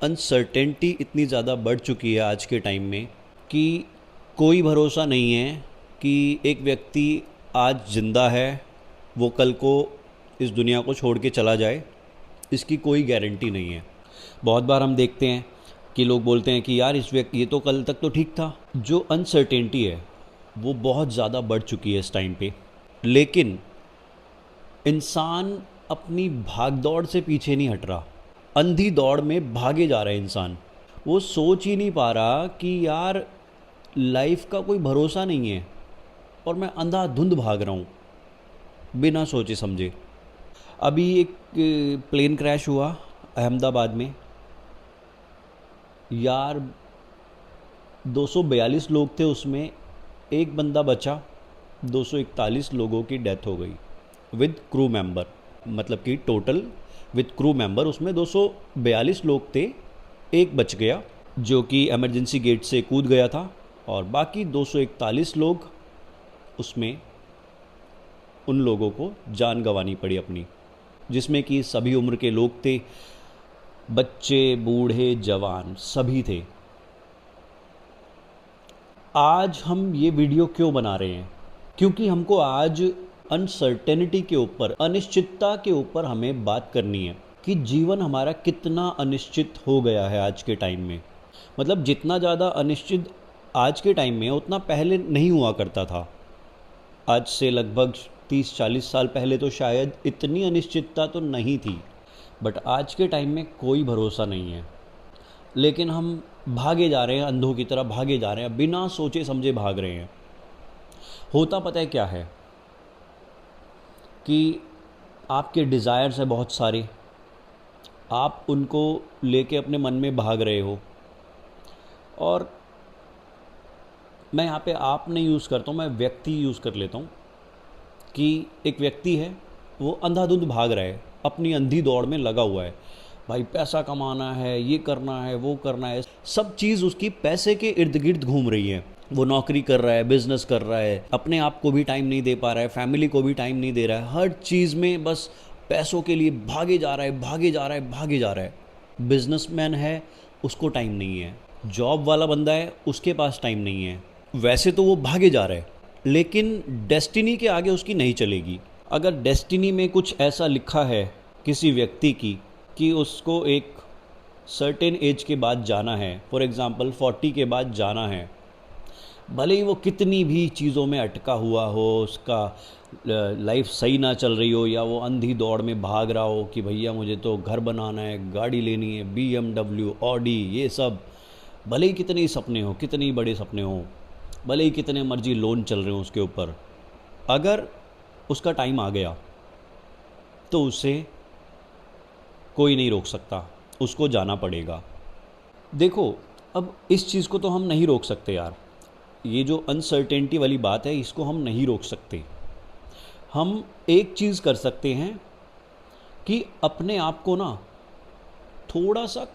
Uncertainty इतनी ज़्यादा बढ़ चुकी है आज के टाइम में कि कोई भरोसा नहीं है कि एक व्यक्ति आज ज़िंदा है, वो कल को इस दुनिया को छोड़ के चला जाए, इसकी कोई गारंटी नहीं है। बहुत बार हम देखते हैं कि लोग बोलते हैं कि यार इस व्यक्ति ये तो कल तक तो ठीक था। जो अनसर्टेनिटी है वो बहुत ज़्यादा बढ़ चुकी है इस टाइम पे। लेकिन इंसान अपनी भाग दौड़ से पीछे नहीं हट रहा, अंधी दौड़ में भागे जा रहा है इंसान। वो सोच ही नहीं पा रहा कि यार लाइफ का कोई भरोसा नहीं है और मैं अंधाधुंध भाग रहा हूँ बिना सोचे समझे। अभी एक प्लेन क्रैश हुआ अहमदाबाद में। यार 242 लोग थे उसमें, एक बंदा बचा, 241 लोगों की डेथ हो गई विद क्रू मेंबर। मतलब कि टोटल विद क्रू मेंबर उसमें 242 लोग थे, एक बच गया जो कि इमरजेंसी गेट से कूद गया था, और बाकी 241 लोग उसमें उन लोगों को जान गंवानी पड़ी अपनी, जिसमें कि सभी उम्र के लोग थे, बच्चे बूढ़े जवान सभी थे। आज हम ये वीडियो क्यों बना रहे हैं? क्योंकि हमको आज अनसर्टेनिटी के ऊपर, अनिश्चितता के ऊपर हमें बात करनी है कि जीवन हमारा कितना अनिश्चित हो गया है आज के टाइम में। मतलब जितना ज़्यादा अनिश्चित आज के टाइम में उतना पहले नहीं हुआ करता था। आज से लगभग 30-40 साल पहले तो शायद इतनी अनिश्चितता तो नहीं थी, बट आज के टाइम में कोई भरोसा नहीं है। लेकिन हम भागे जा रहे हैं, अंधों की तरह भागे जा रहे हैं, बिना सोचे समझे भाग रहे हैं। होता पता है क्या है कि आपके डिज़ायर्स है बहुत सारे, आप उनको लेके अपने मन में भाग रहे हो। और मैं यहाँ पे आप नहीं यूज़ करता हूँ, मैं व्यक्ति यूज़ कर लेता हूँ कि एक व्यक्ति है, वो अंधाधुंध भाग रहा है, अपनी अंधी दौड़ में लगा हुआ है। भाई पैसा कमाना है, ये करना है, वो करना है, सब चीज़ उसकी पैसे के इर्द गिर्द घूम रही है। वो नौकरी कर रहा है, बिजनेस कर रहा है, अपने आप को भी टाइम नहीं दे पा रहा है, फैमिली को भी टाइम नहीं दे रहा है, हर चीज़ में बस पैसों के लिए भागे जा रहा है, भागे जा रहा है, भागे जा रहा है। बिजनेसमैन है, उसको टाइम नहीं है। जॉब वाला बंदा है, उसके पास टाइम नहीं है। वैसे तो वो भागे जा रहा है, लेकिन डेस्टिनी के आगे उसकी नहीं चलेगी। अगर डेस्टिनी में कुछ ऐसा लिखा है किसी व्यक्ति की कि उसको एक सर्टेन एज के बाद जाना है, फॉर एग्ज़ाम्पल 40 के बाद जाना है, भले ही वो कितनी भी चीज़ों में अटका हुआ हो, उसका लाइफ सही ना चल रही हो, या वो अंधी दौड़ में भाग रहा हो कि भैया मुझे तो घर बनाना है, गाड़ी लेनी है, BMW ऑडी, ये सब, भले ही कितने ही सपने हो, कितने ही बड़े सपने हो, भले ही कितने मर्जी लोन चल रहे हो उसके ऊपर, अगर उसका टाइम आ गया तो उसे कोई नहीं रोक सकता, उसको जाना पड़ेगा। देखो, अब इस चीज़ को तो हम नहीं रोक सकते यार, ये जो अनसर्टेनिटी वाली बात है इसको हम नहीं रोक सकते। हम एक चीज़ कर सकते हैं कि अपने आप को ना थोड़ा सा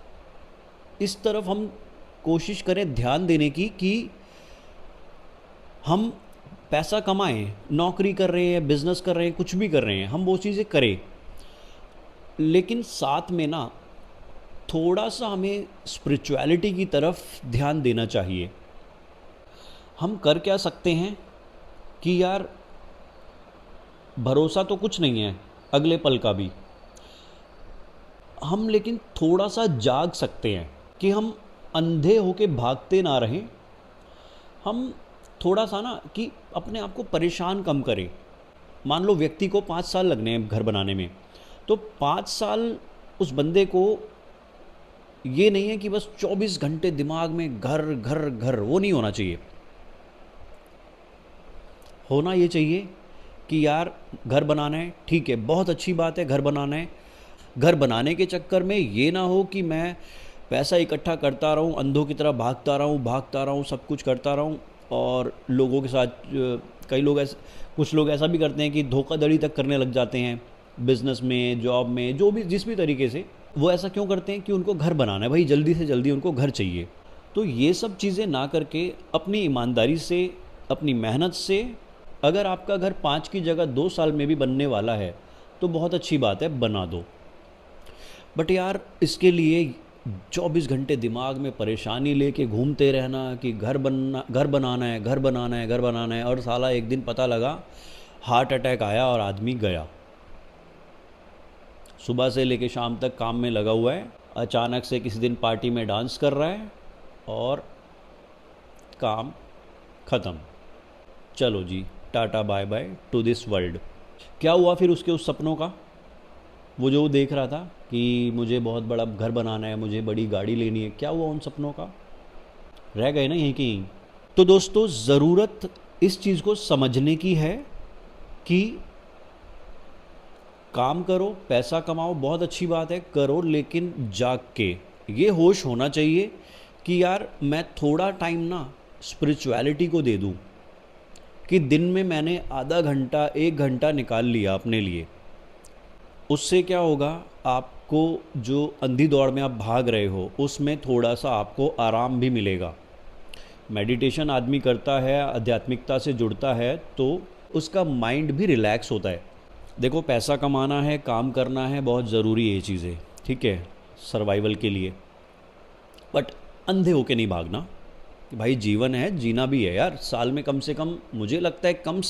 इस तरफ हम कोशिश करें ध्यान देने की कि हम पैसा कमाएं, नौकरी कर रहे हैं, बिजनेस कर रहे हैं, कुछ भी कर रहे हैं, हम वो चीज़ें करें, लेकिन साथ में ना थोड़ा सा हमें स्पिरिचुअलिटी की तरफ ध्यान देना चाहिए। हम कर क्या सकते हैं कि यार भरोसा तो कुछ नहीं है अगले पल का भी, हम लेकिन थोड़ा सा जाग सकते हैं कि हम अंधे होके भागते ना रहें। हम थोड़ा सा ना कि अपने आप को परेशान कम करें। मान लो व्यक्ति को 5 साल लगने हैं घर बनाने में, तो 5 साल उस बंदे को ये नहीं है कि बस 24 घंटे दिमाग में घर घर घर, वो नहीं होना चाहिए। होना ये चाहिए कि यार घर बनाना है, ठीक है, बहुत अच्छी बात है, घर बनाना है। घर बनाने के चक्कर में ये ना हो कि मैं पैसा इकट्ठा करता रहूं, अंधों की तरह भागता रहूं, सब कुछ करता रहूं, और लोगों के साथ कई लोग ऐसे, कुछ लोग ऐसा भी करते हैं कि धोखाधड़ी तक करने लग जाते हैं, बिजनेस में, जॉब में, जो भी जिस भी तरीके से। वो ऐसा क्यों करते हैं कि उनको घर बनाना है भाई, जल्दी से जल्दी उनको घर चाहिए। तो ये सब चीज़ें ना करके अपनी ईमानदारी से, अपनी मेहनत से, अगर आपका घर 5 की जगह 2 साल में भी बनने वाला है तो बहुत अच्छी बात है, बना दो। बट यार इसके लिए 24 घंटे दिमाग में परेशानी लेके घूमते रहना कि घर बनाना है, घर बनाना है, घर बनाना है, और साला एक दिन पता लगा हार्ट अटैक आया और आदमी गया। सुबह से लेके शाम तक काम में लगा हुआ है, अचानक से किसी दिन पार्टी में डांस कर रहा है और काम ख़त्म। चलो जी, tata bye bye to this world. क्या हुआ फिर उसके उस सपनों का? वो जो देख रहा था कि मुझे बहुत बड़ा घर बनाना है, मुझे बड़ी गाड़ी लेनी है, क्या हुआ उन सपनों का? रह गए ना यहीं की यहीं। तो दोस्तों, ज़रूरत इस चीज़ को समझने की है कि काम करो, पैसा कमाओ, बहुत अच्छी बात है, करो, लेकिन जाग के। ये होश होना चाहिए कि यार मैं थोड़ा टाइम ना स्पिरिचुअलिटी को दे दूं, कि दिन में मैंने आधा घंटा 1 घंटा निकाल लिया अपने लिए। उससे क्या होगा, आपको जो अंधी दौड़ में आप भाग रहे हो उसमें थोड़ा सा आपको आराम भी मिलेगा। मेडिटेशन आदमी करता है, आध्यात्मिकता से जुड़ता है, तो उसका माइंड भी रिलैक्स होता है। देखो, पैसा कमाना है, काम करना है, बहुत ज़रूरी है ये चीज़ें, ठीक है, सर्वाइवल के लिए। बट अंधे होके नहीं भागना कि भाई जीवन है, जीना भी है यार। साल में कम से कम, मुझे लगता है कम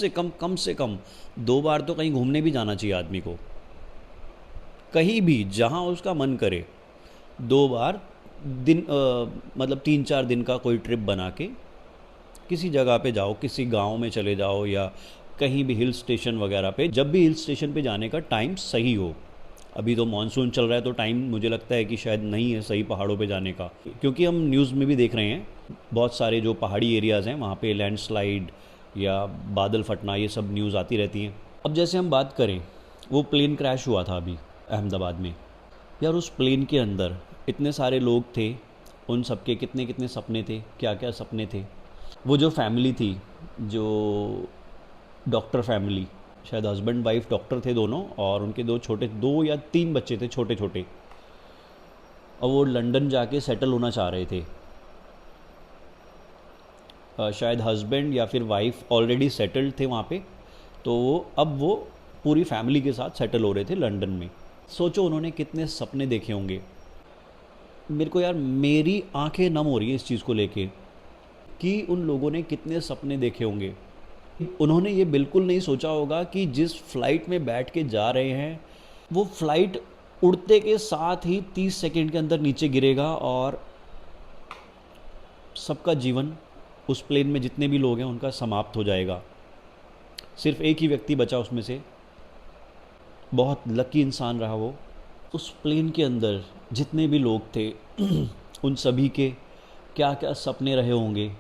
से कम 2 बार तो कहीं घूमने भी जाना चाहिए आदमी को, कहीं भी जहाँ उसका मन करे। 2 बार दिन, मतलब 3-4 दिन का कोई ट्रिप बना के किसी जगह पे जाओ, किसी गांव में चले जाओ या कहीं भी हिल स्टेशन वगैरह पे, जब भी हिल स्टेशन पे जाने का टाइम सही हो। अभी तो मानसून चल रहा है तो टाइम मुझे लगता है कि शायद नहीं है सही पहाड़ों पे जाने का, क्योंकि हम न्यूज़ में भी देख रहे हैं बहुत सारे जो पहाड़ी एरियाज़ हैं वहाँ पे लैंडस्लाइड या बादल फटना, ये सब न्यूज़ आती रहती हैं। अब जैसे हम बात करें, वो प्लेन क्रैश हुआ था अभी अहमदाबाद में। यार उस प्लेन के अंदर इतने सारे लोग थे, उन सबके कितने कितने सपने थे, क्या क्या सपने थे। वो जो फैमिली थी, जो डॉक्टर फैमिली, शायद हस्बैंड वाइफ डॉक्टर थे दोनों, और उनके 2 या 3 बच्चे थे छोटे छोटे, और वो लंदन जाके सेटल होना चाह रहे थे। शायद हस्बैंड या फिर वाइफ ऑलरेडी सेटल्ड थे वहाँ पे, तो अब वो पूरी फैमिली के साथ सेटल हो रहे थे लंदन में। सोचो उन्होंने कितने सपने देखे होंगे। मेरे को यार, मेरी आंखें नम हो रही हैं इस चीज़ को लेके कि उन लोगों ने कितने सपने देखे होंगे। उन्होंने ये बिल्कुल नहीं सोचा होगा कि जिस फ्लाइट में बैठ के जा रहे हैं, वो फ्लाइट उड़ते के साथ ही 30 सेकंड के अंदर नीचे गिरेगा और सबका जीवन, उस प्लेन में जितने भी लोग हैं उनका समाप्त हो जाएगा। सिर्फ एक ही व्यक्ति बचा उसमें से, बहुत लकी इंसान रहा वो। उस प्लेन के अंदर जितने भी लोग थे उन सभी के क्या क्या सपने रहे होंगे।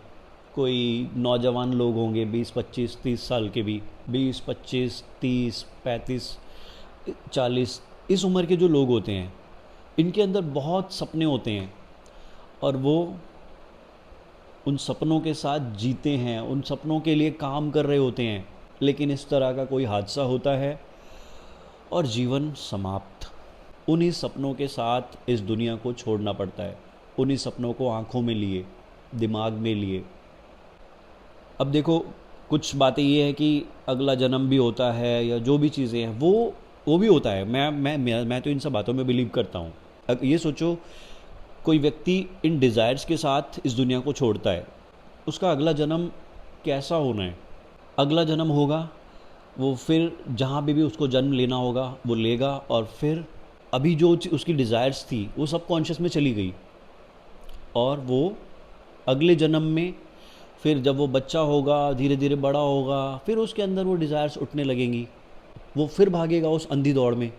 कोई नौजवान लोग होंगे, 20, 25, 30 साल के भी, 20, 25, 30, 35, 40, इस उम्र के जो लोग होते हैं, इनके अंदर बहुत सपने होते हैं और वो उन सपनों के साथ जीते हैं, उन सपनों के लिए काम कर रहे होते हैं। लेकिन इस तरह का कोई हादसा होता है और जीवन समाप्त। उन्हीं सपनों के साथ इस दुनिया को छोड़ना पड़ता है, उन्हीं सपनों को आंखों में लिए, दिमाग में लिए। अब देखो, कुछ बातें ये हैं कि अगला जन्म भी होता है या जो भी चीज़ें हैं वो भी होता है। मैं तो इन सब बातों में बिलीव करता हूँ। ये सोचो, कोई व्यक्ति इन डिज़ायर्स के साथ इस दुनिया को छोड़ता है, उसका अगला जन्म कैसा होना है? अगला जन्म होगा, वो फिर जहाँ भी उसको जन्म लेना होगा वो लेगा, और फिर अभी जो उसकी डिज़ायर्स थी वो सब कॉन्शियस में चली गई, और वो अगले जन्म में फिर जब वो बच्चा होगा, धीरे धीरे बड़ा होगा, फिर उसके अंदर वो डिज़ायर्स उठने लगेंगी, वो फिर भागेगा उस अंधी दौड़ में।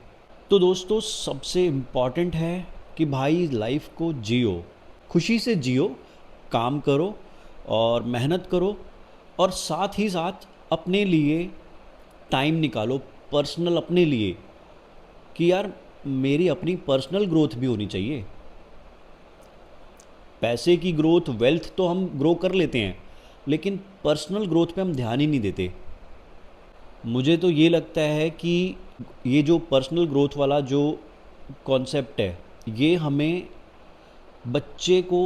तो दोस्तों, सबसे इम्पॉर्टेंट है कि भाई लाइफ को जियो, खुशी से जियो, काम करो और मेहनत करो, और साथ ही साथ अपने लिए टाइम निकालो, पर्सनल अपने लिए, कि यार मेरी अपनी पर्सनल ग्रोथ भी होनी चाहिए। पैसे की ग्रोथ, वेल्थ तो हम ग्रो कर लेते हैं, लेकिन पर्सनल ग्रोथ पे हम ध्यान ही नहीं देते। मुझे तो ये लगता है कि ये जो पर्सनल ग्रोथ वाला जो कॉन्सेप्ट है, ये हमें बच्चे को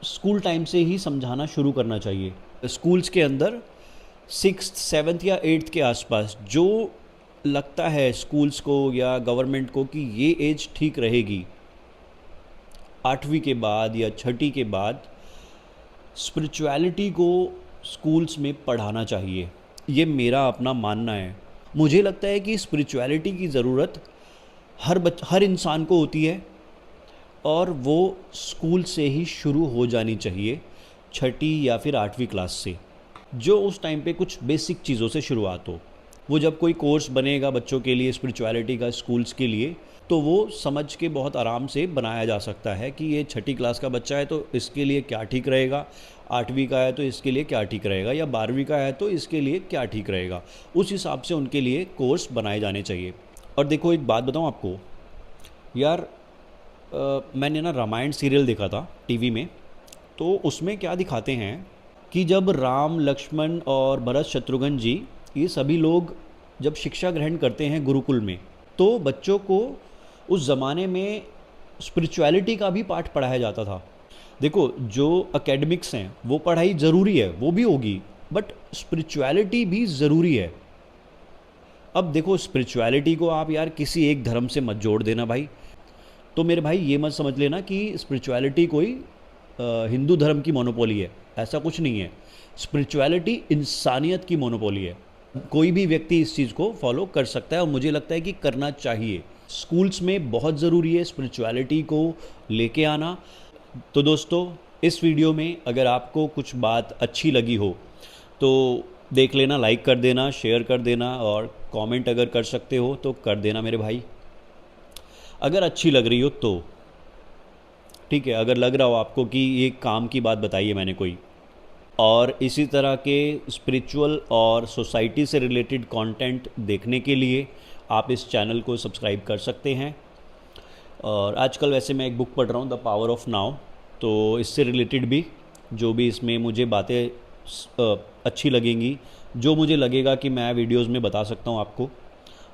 स्कूल टाइम से ही समझाना शुरू करना चाहिए। स्कूल्स के अंदर 6th 7th या 8th के आसपास, जो लगता है स्कूल्स को या गवर्नमेंट को कि ये एज ठीक रहेगी, 8वीं के बाद या छठी के बाद स्पिरिचुअलिटी को स्कूल्स में पढ़ाना चाहिए। ये मेरा अपना मानना है। मुझे लगता है कि स्पिरिचुअलिटी की ज़रूरत हर इंसान को होती है और वो स्कूल से ही शुरू हो जानी चाहिए, छठी या फिर 8वीं क्लास से, जो उस टाइम पे कुछ बेसिक चीज़ों से शुरुआत हो। वो जब कोई कोर्स बनेगा बच्चों के लिए स्पिरिचुअलिटी का स्कूल्स के लिए, तो वो समझ के बहुत आराम से बनाया जा सकता है कि ये छठी क्लास का बच्चा है तो इसके लिए क्या ठीक रहेगा, 8वीं का है तो इसके लिए क्या ठीक रहेगा, या 12वीं का है तो इसके लिए क्या ठीक रहेगा। उस हिसाब से उनके लिए कोर्स बनाए जाने चाहिए। और देखो एक बात बताऊँ आपको यार, मैंने ना रामायण सीरियल देखा था टीवी में। तो उसमें क्या दिखाते हैं कि जब राम लक्ष्मण और भरत शत्रुघ्न जी, ये सभी लोग जब शिक्षा ग्रहण करते हैं गुरुकुल में, तो बच्चों को उस ज़माने में स्पिरिचुअलिटी का भी पाठ पढ़ाया जाता था। देखो जो एकेडमिक्स हैं वो पढ़ाई ज़रूरी है, वो भी होगी, बट स्पिरिचुअलिटी भी ज़रूरी है। अब देखो स्पिरिचुअलिटी को आप यार किसी एक धर्म से मत जोड़ देना भाई। तो मेरे भाई ये मत समझ लेना कि स्पिरिचुअलिटी कोई हिंदू धर्म की मोनोपोली है, ऐसा कुछ नहीं है। स्पिरिचुअलिटी इंसानियत की मोनोपोली है। कोई भी व्यक्ति इस चीज़ को फॉलो कर सकता है और मुझे लगता है कि करना चाहिए। स्कूल्स में बहुत ज़रूरी है स्पिरिचुअलिटी को लेके आना। तो दोस्तों इस वीडियो में अगर आपको कुछ बात अच्छी लगी हो तो देख लेना, लाइक कर देना, शेयर कर देना, और कमेंट अगर कर सकते हो तो कर देना मेरे भाई। अगर अच्छी लग रही हो तो ठीक है, अगर लग रहा हो आपको कि ये काम की बात बताई है मैंने कोई, और इसी तरह के स्पिरिचुअल और सोसाइटी से रिलेटेड कंटेंट देखने के लिए आप इस चैनल को सब्सक्राइब कर सकते हैं। और आजकल वैसे मैं एक बुक पढ़ रहा हूँ, द पावर ऑफ नाउ, तो इससे रिलेटेड भी जो भी इसमें मुझे बातें अच्छी लगेंगी, जो मुझे लगेगा कि मैं वीडियोस में बता सकता हूँ आपको,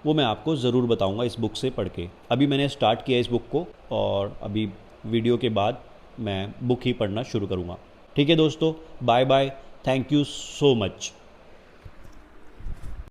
वो मैं आपको ज़रूर बताऊँगा इस बुक से पढ़ के। अभी मैंने स्टार्ट किया इस बुक को और अभी वीडियो के बाद मैं बुक ही पढ़ना शुरू करूँगा। ठीक है दोस्तों, bye bye, thank you so much.